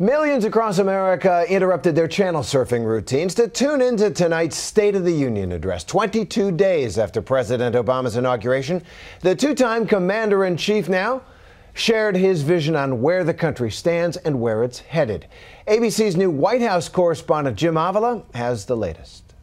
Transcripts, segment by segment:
Millions across America interrupted their channel surfing routines to tune into tonight's State of the Union address. 22 days after President Obama's inauguration, the two-time commander-in-chief now shared his vision on where the country stands and where it's headed. ABC's new White House correspondent Jim Avila has the latest.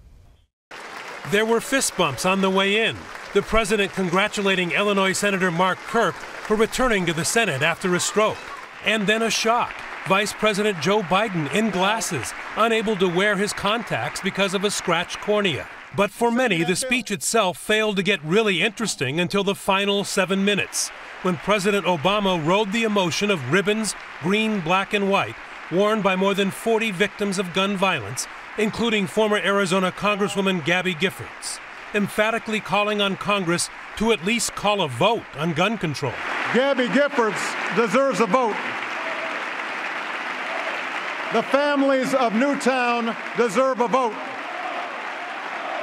There were fist bumps on the way in. The president congratulating Illinois Senator Mark Kirk for returning to the Senate after a stroke. And then a shock. Vice President Joe Biden in glasses, unable to wear his contacts because of a scratched cornea. But for many, the speech itself failed to get really interesting until the final 7 minutes, when President Obama rode the emotion of ribbons, green, black, and white, worn by more than 40 victims of gun violence, including former Arizona Congresswoman Gabby Giffords, emphatically calling on Congress to at least call a vote on gun control. Gabby Giffords deserves a vote. The families of Newtown deserve a vote.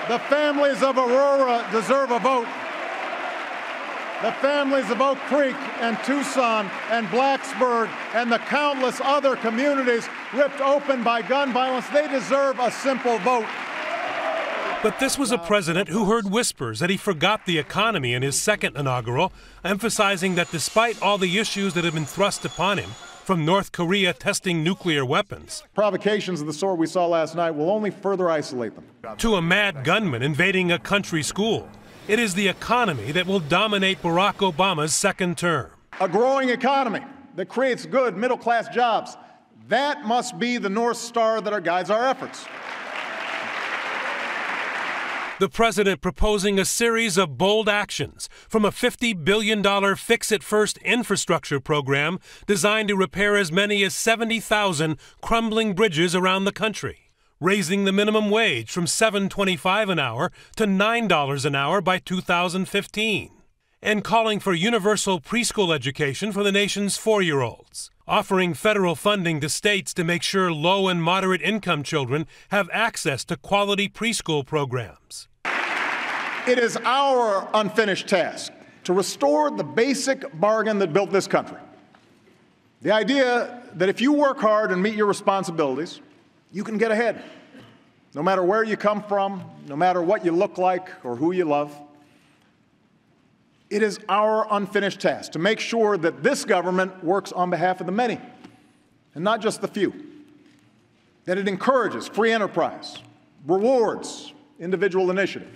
The families of Aurora deserve a vote. The families of Oak Creek and Tucson and Blacksburg and the countless other communities ripped open by gun violence, they deserve a simple vote. But this was a president who heard whispers that he forgot the economy in his second inaugural, emphasizing that despite all the issues that have been thrust upon him, from North Korea testing nuclear weapons, provocations of the sort we saw last night will only further isolate them, to a mad gunman invading a country school, it is the economy that will dominate Barack Obama's second term. A growing economy that creates good middle-class jobs, that must be the North Star that guides our efforts. The president proposing a series of bold actions, from a $50 billion fix-it-first infrastructure program designed to repair as many as 70,000 crumbling bridges around the country, raising the minimum wage from $7.25 an hour to $9 an hour by 2015, and calling for universal preschool education for the nation's 4-year-olds, offering federal funding to states to make sure low and moderate income children have access to quality preschool programs. It is our unfinished task to restore the basic bargain that built this country. The idea that if you work hard and meet your responsibilities, you can get ahead, no matter where you come from, no matter what you look like or who you love. It is our unfinished task to make sure that this government works on behalf of the many and not just the few, that it encourages free enterprise, rewards individual initiative,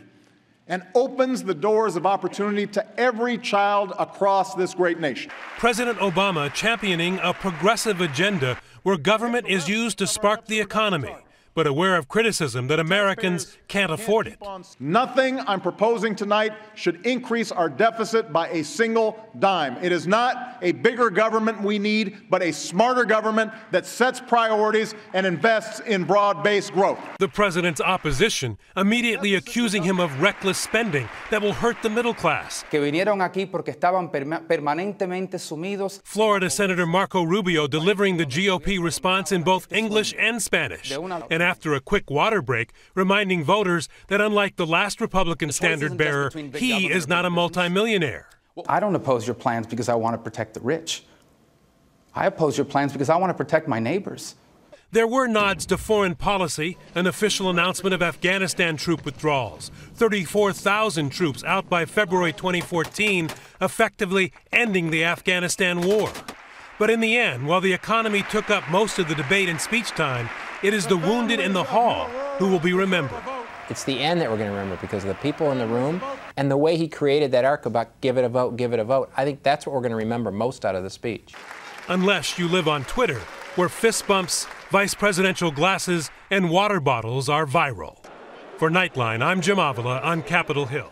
and opens the doors of opportunity to every child across this great nation. President Obama championing a progressive agenda where government is used to spark the economy, but aware of criticism that Americans can't afford it. Nothing I'm proposing tonight should increase our deficit by a single dime. It is not a bigger government we need, but a smarter government that sets priorities and invests in broad-based growth. The president's opposition immediately accusing him of reckless spending that will hurt the middle class. Que vinieron aquí porque estaban permanentemente sumidos. Florida Senator Marco Rubio delivering the GOP response in both English and Spanish. And after a quick water break, reminding voters that unlike the last Republican standard bearer, he is not a multimillionaire. I don't oppose your plans because I want to protect the rich. I oppose your plans because I want to protect my neighbors. There were nods to foreign policy, an official announcement of Afghanistan troop withdrawals, 34,000 troops out by February 2014, effectively ending the Afghanistan war. But in the end, while the economy took up most of the debate and speech time, it is the wounded in the hall who will be remembered. It's the end that we're going to remember because of the people in the room and the way he created that arc about give it a vote, give it a vote. I think that's what we're going to remember most out of the speech. Unless you live on Twitter, where fist bumps, vice presidential glasses, and water bottles are viral. For Nightline, I'm Jim Avila on Capitol Hill.